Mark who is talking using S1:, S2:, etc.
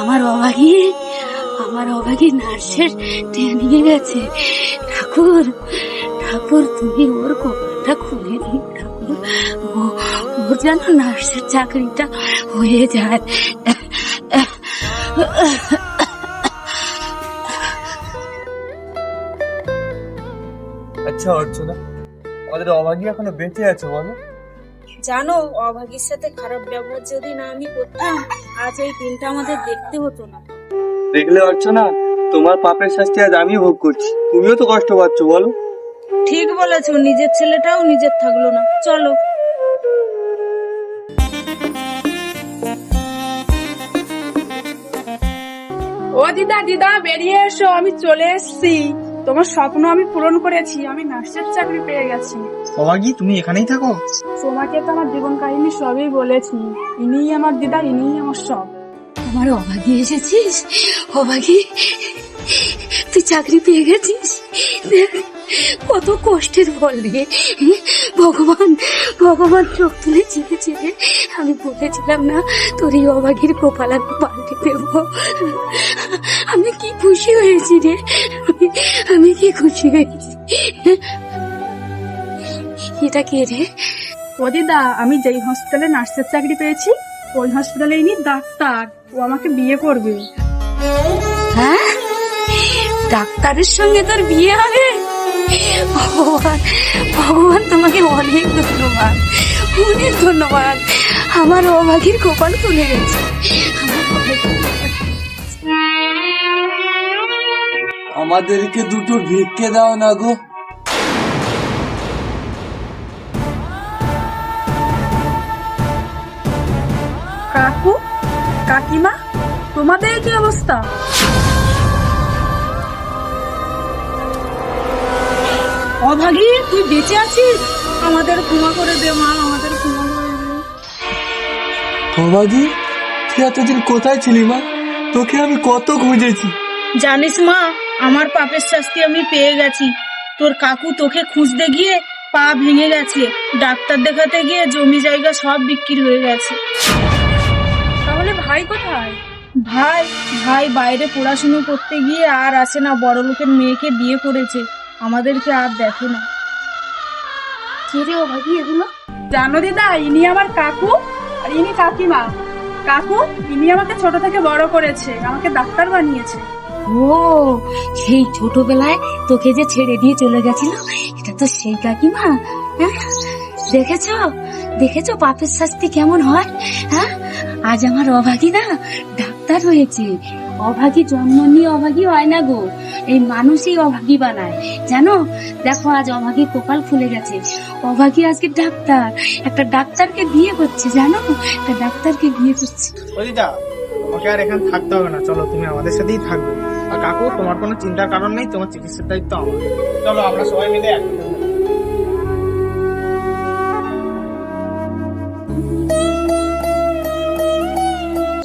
S1: আমার অভাগী নার্সের ট্রেনিংয়ে গেছে। ঠাকুর ঠাকুর তুমি ওর কপালটা খুলে দিন ঠাকুর, ওর যেন নার্সের চাকরিটা হয়ে যায়।
S2: আচ্ছা অর্চনা, আমাদের অভাগী এখনো বেঁচে আছে বলো?
S3: জানো, অভাগীর সাথে খারাপ ব্যবহার যদি না আমি করতাম, আজ এই দিনটা আমাদের দেখতে হতো না।
S2: দেখলে অর্চনা, তোমার পাপের শাস্তি আজ আমি ভোগ করছি, তুমিও তো কষ্ট পাচ্ছ বলো।
S3: ঠিক বলেছো, নিজের ছেলেটাও নিজের থাকলো না। চলো।
S4: ও দিদা দিদা বেরিয়ে এসো, আমি চলে এসেছি। তোমার স্বপ্ন আমি পূরণ করেছি, আমি নার্সের চাকরি পেয়ে গেছি।
S2: অভাগী তুমি এখানেই থাকো?
S4: তোমাকে তো আমার জীবন কাহিনী সবই বলেছি। ইনিই আমার দিদা, ইনিই আমার সব।
S1: আমার অভাগী এসেছিস? অভাগী, তুই চাকরি পেয়ে গেছিস? দেখ কত কষ্টের ফল রে। ভগবান চোখ তুলে চেয়েছে। আমি বলেছিলাম না তোর এই অভাগীর কপাল আমি পাল্টে দেব। আমি কি খুশি হয়েছি রে, আমি কি খুশি হয়েছি। এটা কে রে?
S4: ও দিদা, আমি যেই হসপিটালে নার্সের চাকরি পেয়েছি ওই হসপিটালে ইনি ডাক্তার। ও আমাকে বিয়ে করবে।
S1: হ্যাঁ, ডাক্তারের সঙ্গে তোর বিয়ে হবে? ভগবান তোমাকে অনেক ধন্যবাদ, অনেক ধন্যবাদ। আমার অভাগীর কপাল তুলে গেছে।
S2: আমাদেরকে দুটো ভিক্ষে দাও না গো।
S4: কাকু, কাকিমা, তোমাদের কি অবস্থা? অভাগী, তুই বেঁচে আছিস? আমাদের ক্ষমা করে দে মা, আমাদের ক্ষমা করে দে।
S2: অভাগী, তুই এতদিন কোথায় ছিলি মা? তোকে আমি কত খুঁজেছি।
S3: জানিস মা, আমার পাপের শাস্তি আমি পেয়ে গেছি। তোর কাকু তোকে খুঁজতে গিয়ে পা ভেঙে গেছে, ডাক্তার দেখাতে গিয়ে জমি জায়গা সব বিক্রি হয়ে গেছে।
S4: তাহলে ভাই কোথায়?
S3: ভাই ভাই বাইরে পড়াশুনো করতে গিয়ে আর আসে না, বড় লোকের মেয়েকে বিয়ে করেছে, আমাদেরকে আর দেখে না।
S1: কে রে অভাগী এগুলো?
S4: জানো দিদা, ইনি আমার কাকু আর ইনি কাকিমা। কাকু, ইনি আমাকে ছোট থেকে বড় করেছে, আমাকে ডাক্তার বানিয়েছে।
S1: ও, সেই ছোটবেলায় তোকে যে ছেড়ে দিয়ে চলে গেছিল, এটা তো সেই কাকিমা। হ্যাঁ, দেখেছো দেখেছো পাপের শাস্তি কেমন হয়? হ্যাঁ, আজ আমার অভাগী না ডাক্তার হয়েছে। অভাগী জন্ম নিয়ে অভাগী হয় না গো, এই মানুষই অভাগী বানায় জানো। দেখো আজ অভাগী কপাল খুলে গেছে, অভাগী আজকে ডাক্তার, একটা ডাক্তারকে বিয়ে করছে জানো, একটা ডাক্তারকে বিয়ে করছে।
S5: ও দিদা, তোমাকে আর এখানে থাকতে হবে না, চলো তুমি আমাদের সাথেই থাকবে। আর কাকু, তোমার কোনো চিন্তার কারণ নেই, তোমার চিকিৎসার দায়িত্ব আমার। চলো আমরা সবাই মিলে একসাথে